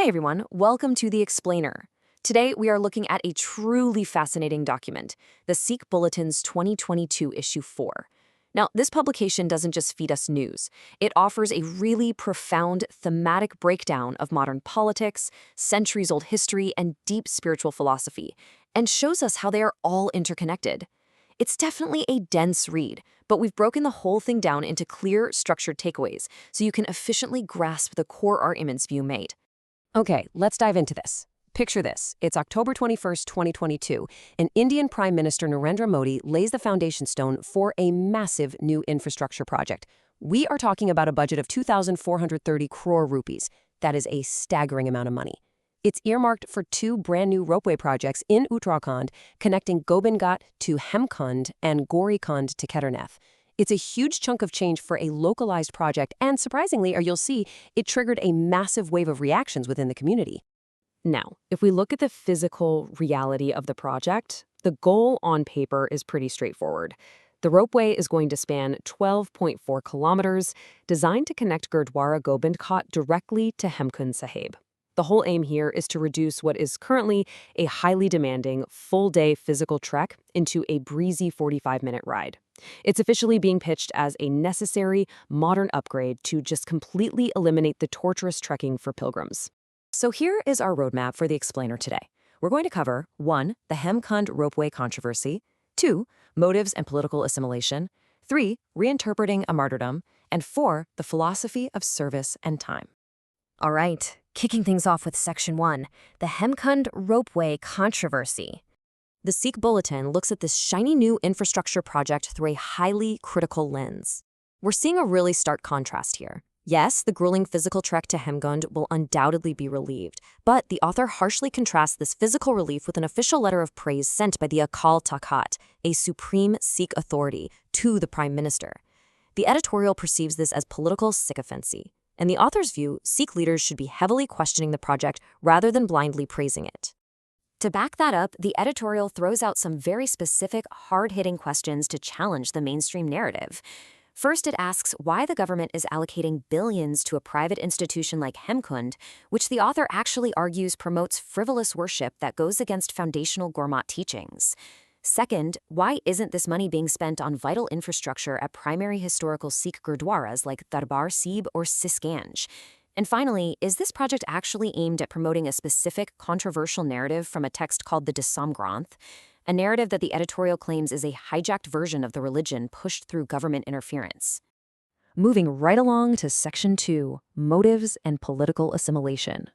Hey everyone, welcome to The Explainer. Today we are looking at a truly fascinating document, the Sikh Bulletin's 2022 issue 4. Now, this publication doesn't just feed us news. It offers a really profound thematic breakdown of modern politics, centuries-old history, and deep spiritual philosophy, and shows us how they are all interconnected. It's definitely a dense read, but we've broken the whole thing down into clear, structured takeaways so you can efficiently grasp the core arguments View made. Okay, let's dive into this. Picture this. It's October 21st, 2022, and Indian Prime Minister Narendra Modi lays the foundation stone for a massive new infrastructure project. We are talking about a budget of 2,430 crore rupees. That is a staggering amount of money. It's earmarked for two brand new ropeway projects in Uttarakhand, connecting Govindghat to Hemkund and Gurudwara to Kedarnath. It's a huge chunk of change for a localized project, and surprisingly, or you'll see, it triggered a massive wave of reactions within the community. Now, if we look at the physical reality of the project, the goal on paper is pretty straightforward. The ropeway is going to span 12.4 kilometers, designed to connect Gurudwara Govindghat directly to Hemkund Sahib. The whole aim here is to reduce what is currently a highly demanding, full-day physical trek into a breezy 45-minute ride. It's officially being pitched as a necessary, modern upgrade to just completely eliminate the torturous trekking for pilgrims. So here is our roadmap for the explainer today. We're going to cover 1. The Hemkund ropeway controversy, 2. Motives and political assimilation, 3. Reinterpreting a martyrdom, and 4. The philosophy of service and time. All right, kicking things off with Section 1, the Hemkund ropeway controversy. The Sikh Bulletin looks at this shiny new infrastructure project through a highly critical lens. We're seeing a really stark contrast here. Yes, the grueling physical trek to Hemkund will undoubtedly be relieved, but the author harshly contrasts this physical relief with an official letter of praise sent by the Akal Takht, a supreme Sikh authority, to the Prime Minister. The editorial perceives this as political sycophancy. In the author's view, Sikh leaders should be heavily questioning the project rather than blindly praising it. To back that up, the editorial throws out some very specific, hard-hitting questions to challenge the mainstream narrative. First, it asks why the government is allocating billions to a private institution like Hemkund, which the author actually argues promotes frivolous worship that goes against foundational Gurmat teachings. Second, why isn't this money being spent on vital infrastructure at primary historical Sikh Gurudwaras like Darbar Sahib or Sisganj? And finally, is this project actually aimed at promoting a specific controversial narrative from a text called the Dasam Granth, a narrative that the editorial claims is a hijacked version of the religion pushed through government interference? Moving right along to Section 2, Motives and Political Assimilation.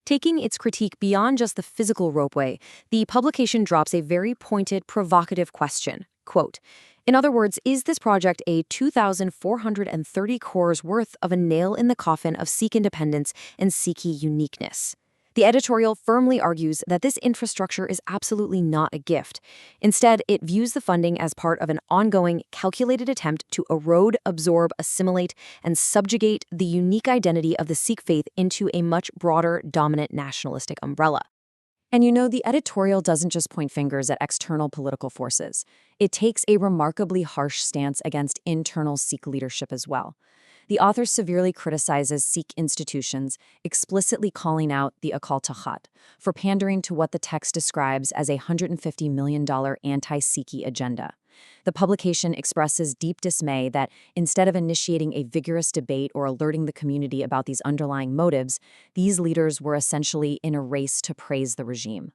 Taking its critique beyond just the physical ropeway, the publication drops a very pointed, provocative question. Quote, in other words, is this project a 2,430 crores worth of a nail in the coffin of Sikh independence and Sikhi uniqueness? The editorial firmly argues that this infrastructure is absolutely not a gift. Instead, it views the funding as part of an ongoing, calculated attempt to erode, absorb, assimilate, and subjugate the unique identity of the Sikh faith into a much broader, dominant nationalistic umbrella. And you know, the editorial doesn't just point fingers at external political forces. It takes a remarkably harsh stance against internal Sikh leadership as well. The author severely criticizes Sikh institutions, explicitly calling out the Akal Takht for pandering to what the text describes as a $150 million anti-Sikhi agenda. The publication expresses deep dismay that instead of initiating a vigorous debate or alerting the community about these underlying motives, these leaders were essentially in a race to praise the regime.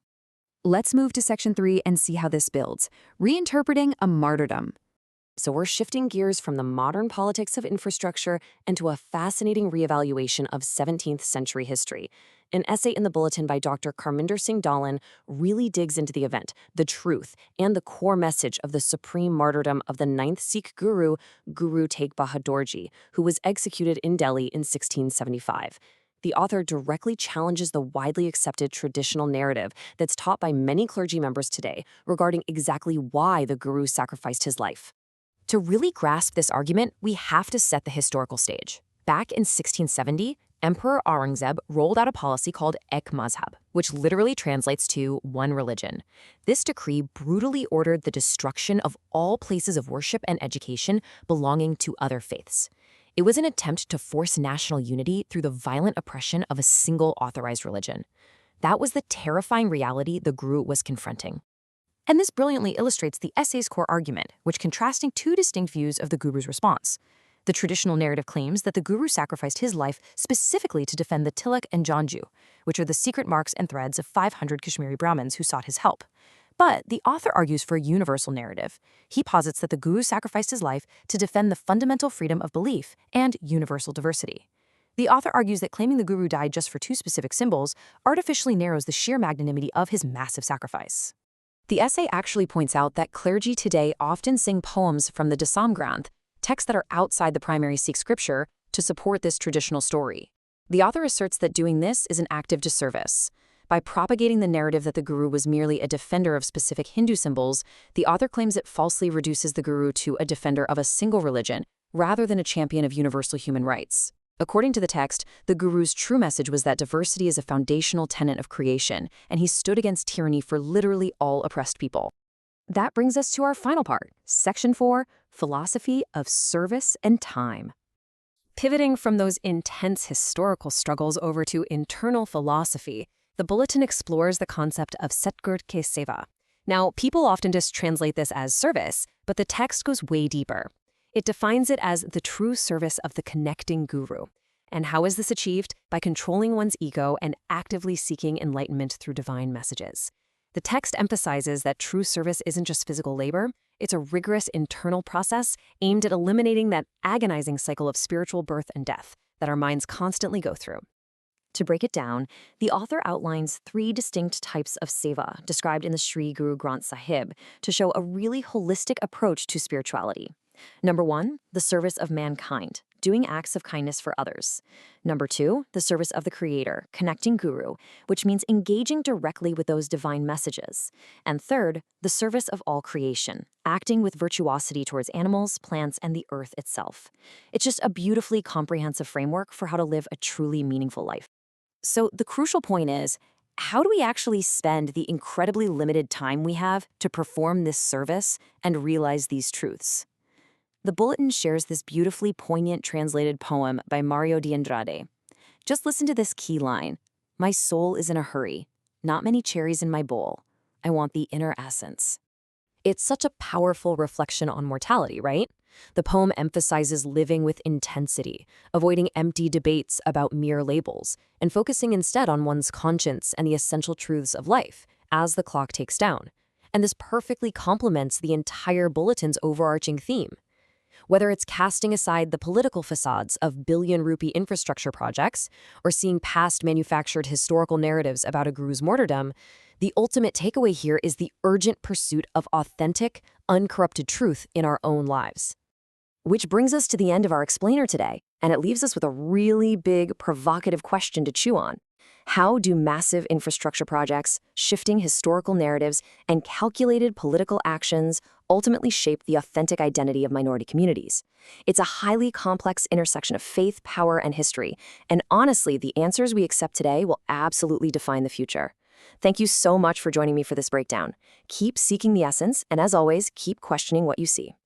Let's move to Section 3 and see how this builds. Reinterpreting a martyrdom. So we're shifting gears from the modern politics of infrastructure into a fascinating reevaluation of 17th century history. An essay in the bulletin by Dr. Karminder Singh Dalan really digs into the event, the truth, and the core message of the supreme martyrdom of the 9th Sikh Guru, Guru Tegh Bahadurji, who was executed in Delhi in 1675. The author directly challenges the widely accepted traditional narrative that's taught by many clergy members today regarding exactly why the Guru sacrificed his life. To really grasp this argument, we have to set the historical stage. Back in 1670, Emperor Aurangzeb rolled out a policy called Ek Mazhab, which literally translates to one religion. This decree brutally ordered the destruction of all places of worship and education belonging to other faiths. It was an attempt to force national unity through the violent oppression of a single authorized religion. That was the terrifying reality the Guru was confronting. And this brilliantly illustrates the essay's core argument, which contrasting two distinct views of the Guru's response. The traditional narrative claims that the Guru sacrificed his life specifically to defend the tilak and janju, which are the secret marks and threads of 500 Kashmiri Brahmins who sought his help. But the author argues for a universal narrative. He posits that the Guru sacrificed his life to defend the fundamental freedom of belief and universal diversity. The author argues that claiming the Guru died just for two specific symbols artificially narrows the sheer magnanimity of his massive sacrifice. The essay actually points out that clergy today often sing poems from the Dasam Granth, texts that are outside the primary Sikh scripture, to support this traditional story. The author asserts that doing this is an act of disservice. By propagating the narrative that the Guru was merely a defender of specific Hindu symbols, the author claims it falsely reduces the Guru to a defender of a single religion, rather than a champion of universal human rights. According to the text, the Guru's true message was that diversity is a foundational tenet of creation, and he stood against tyranny for literally all oppressed people. That brings us to our final part, Section 4, Philosophy of Service and Time. Pivoting from those intense historical struggles over to internal philosophy, the bulletin explores the concept of Satgur ke seva. Now, people often just translate this as service, but the text goes way deeper. It defines it as the true service of the connecting Guru. And how is this achieved? By controlling one's ego and actively seeking enlightenment through divine messages. The text emphasizes that true service isn't just physical labor, it's a rigorous internal process aimed at eliminating that agonizing cycle of spiritual birth and death that our minds constantly go through. To break it down, the author outlines 3 distinct types of seva described in the Sri Guru Granth Sahib to show a really holistic approach to spirituality. Number 1, the service of mankind, doing acts of kindness for others. Number 2, the service of the Creator, connecting Guru, which means engaging directly with those divine messages. And third, the service of all creation, acting with virtuosity towards animals, plants, and the earth itself. It's just a beautifully comprehensive framework for how to live a truly meaningful life. So the crucial point is, how do we actually spend the incredibly limited time we have to perform this service and realize these truths? The bulletin shares this beautifully poignant translated poem by Mario de Andrade. Just listen to this key line. My soul is in a hurry. Not many cherries in my bowl. I want the inner essence. It's such a powerful reflection on mortality, right? The poem emphasizes living with intensity, avoiding empty debates about mere labels, and focusing instead on one's conscience and the essential truths of life as the clock ticks down. And this perfectly complements the entire bulletin's overarching theme. Whether it's casting aside the political facades of billion-rupee infrastructure projects or seeing past manufactured historical narratives about a guru's martyrdom, the ultimate takeaway here is the urgent pursuit of authentic, uncorrupted truth in our own lives. Which brings us to the end of our explainer today, and it leaves us with a really big, provocative question to chew on. How do massive infrastructure projects, shifting historical narratives, and calculated political actions ultimately shape the authentic identity of minority communities? It's a highly complex intersection of faith, power, and history, and honestly, the answers we accept today will absolutely define the future. Thank you so much for joining me for this breakdown. Keep seeking the essence, and as always, keep questioning what you see.